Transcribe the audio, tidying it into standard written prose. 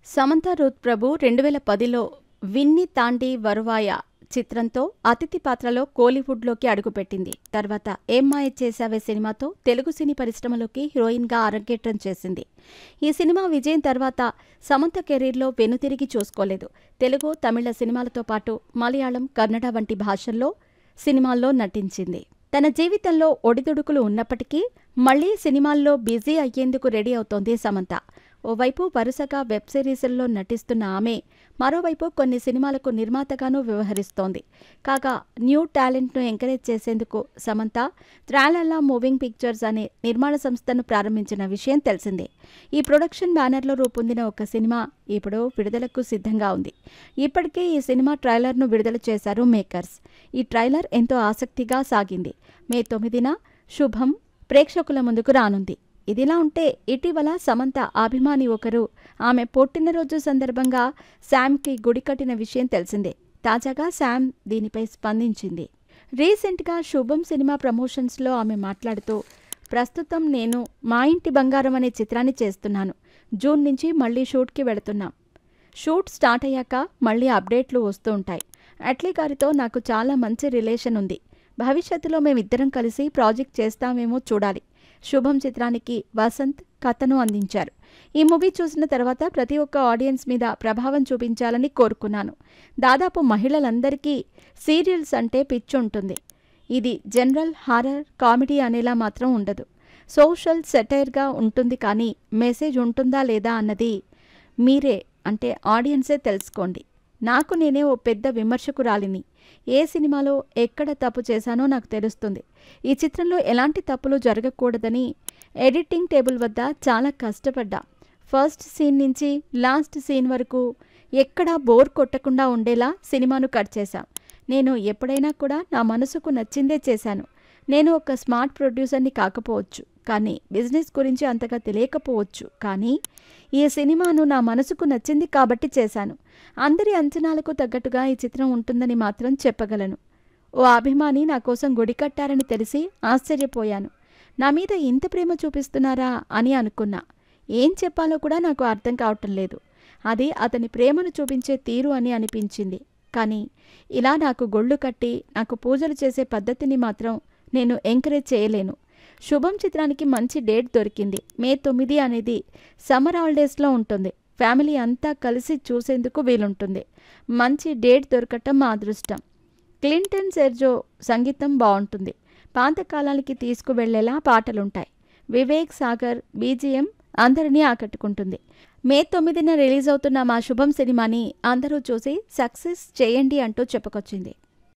Samantha Ruth ప్రభు 2010లో విన్ని తాండి వరువాయ చిత్రంతో అతిథి పాత్రలో కోలీవుడ్లోకి అడుగుపెట్టింది. తర్వాత ఏం మాయ చేశావే సినిమాతో తెలుగు సినీ పరిశ్రమలోకి హీరోయిన్గా అరంగేట్రం చేసింది. ఈ సినిమా విజయం తర్వాత సమంత కెరీర్లో వెనుతిరిగి చూసుకోలేదు. తెలుగు, తమిళ సినిమాలతో పాటు మలయాళం, కన్నడ వంటి భాషల్లో సినిమాల్లో నటించింది. తన జీవితంలో ఒడిదుడుకులు ఉన్నప్పటికీ మళ్లీ సినిమాల్లో బిజీ అయ్యేందుకు రెడీ అవుతోంది సమంత. ఓవైపు వరుసగా వెబ్ సిరీస్ల్లో నటిస్తున్న ఆమె మరోవైపు కొన్ని సినిమాలకు నిర్మాతగానూ వ్యవహరిస్తోంది. కాగా న్యూ టాలెంట్ను ఎంకరేజ్ చేసేందుకు సమంత త్రాలలా మూవింగ్ పిక్చర్స్ అనే నిర్మాణ సంస్థను ప్రారంభించిన విషయం తెలిసిందే. ఈ ప్రొడక్షన్ బ్యానర్లో రూపొందిన ఒక సినిమా ఇప్పుడు విడుదలకు సిద్ధంగా ఉంది. ఇప్పటికే ఈ సినిమా ట్రైలర్ను విడుదల చేశారు మేకర్స్. ఈ ట్రైలర్ ఎంతో ఆసక్తిగా సాగింది. మే 9న శుభం ప్రేక్షకుల ముందుకు రానుంది. ఇదిలా ఉంటే ఇటీవల సమంత అభిమాని ఒకరు ఆమె పుట్టినరోజు సందర్భంగా శామ్కి గుడి కట్టిన విషయం తెలిసిందే. తాజాగా శామ్ దీనిపై స్పందించింది. రీసెంట్గా శుభం సినిమా ప్రమోషన్స్లో ఆమె మాట్లాడుతూ, ప్రస్తుతం నేను మా ఇంటి బంగారం అనే చిత్రాన్ని చేస్తున్నాను. జూన్ నుంచి మళ్లీ షూట్కి వెళుతున్నాం. షూట్ స్టార్ట్ అయ్యాక మళ్లీ అప్డేట్లు వస్తూ ఉంటాయి. అట్లీ గారితో నాకు చాలా మంచి రిలేషన్ ఉంది. భవిష్యత్తులో మేమిద్దరం కలిసి ప్రాజెక్ట్ చేస్తామేమో చూడాలి. శుభం చిత్రానికి వసంత్ కథను అందించారు. ఈ మూవీ చూసిన తర్వాత ప్రతి ఒక్క ఆడియన్స్ మీద ప్రభావం చూపించాలని కోరుకున్నాను. దాదాపు మహిళలందరికీ సీరియల్స్ అంటే పిచ్చి ఉంటుంది. ఇది జనరల్ హారర్ కామెడీ అనేలా మాత్రం ఉండదు. సోషల్ సెటైర్గా ఉంటుంది. కానీ మెసేజ్ ఉంటుందా లేదా అన్నది మీరే అంటే ఆడియన్సే తెలుసుకోండి. నాకు నేనే ఓ పెద్ద విమర్శకురాలిని. ఏ సినిమాలో ఎక్కడ తప్పు చేశానో నాకు తెలుస్తుంది. ఈ చిత్రంలో ఎలాంటి తప్పులు జరగకూడదని ఎడిటింగ్ టేబుల్ వద్ద చాలా కష్టపడ్డా. ఫస్ట్ సీన్ నుంచి లాస్ట్ సీన్ వరకు ఎక్కడా బోర్ కొట్టకుండా ఉండేలా సినిమాను కట్ చేశాం. నేను ఎప్పుడైనా కూడా నా మనసుకు నచ్చిందే చేశాను. నేను ఒక స్మార్ట్ ప్రొడ్యూసర్ని కాకపోవచ్చు, కానీ బిజినెస్ గురించి అంతగా తెలియకపోవచ్చు. కానీ ఈ సినిమాను నా మనసుకు నచ్చింది కాబట్టి చేశాను. అందరి అంచనాలకు తగ్గట్టుగా ఈ చిత్రం ఉంటుందని మాత్రం చెప్పగలను. ఓ అభిమాని నా కోసం గుడి కట్టారని తెలిసి ఆశ్చర్యపోయాను. నా మీద ఇంత ప్రేమ చూపిస్తున్నారా అని అనుకున్నా. ఏం చెప్పాలో కూడా నాకు అర్థం కావటం లేదు. అది అతని ప్రేమను చూపించే తీరు అని అనిపించింది. కానీ ఇలా నాకు గొళ్ళు కట్టి నాకు పూజలు చేసే పద్ధతిని మాత్రం నేను ఎంకరేజ్ చేయలేను. శుభం చిత్రానికి మంచి డేట్ దొరికింది. మే 9 అనేది సమ్మర్ హాలిడేస్లో ఉంటుంది. ఫ్యామిలీ అంతా కలిసి చూసేందుకు వీలుంటుంది. మంచి డేట్ దొరకటం మా అదృష్టం. క్లింటన్ సెర్జో సంగీతం బాగుంటుంది. పాతకాలానికి తీసుకువెళ్లేలా పాటలుంటాయి. వివేక్ సాగర్ బీజిఎం అందరినీ ఆకట్టుకుంటుంది. మే 9న రిలీజ్ అవుతున్న మా శుభం సినిమాని అందరూ చూసి సక్సెస్ చేయండి అంటూ చెప్పుకొచ్చింది.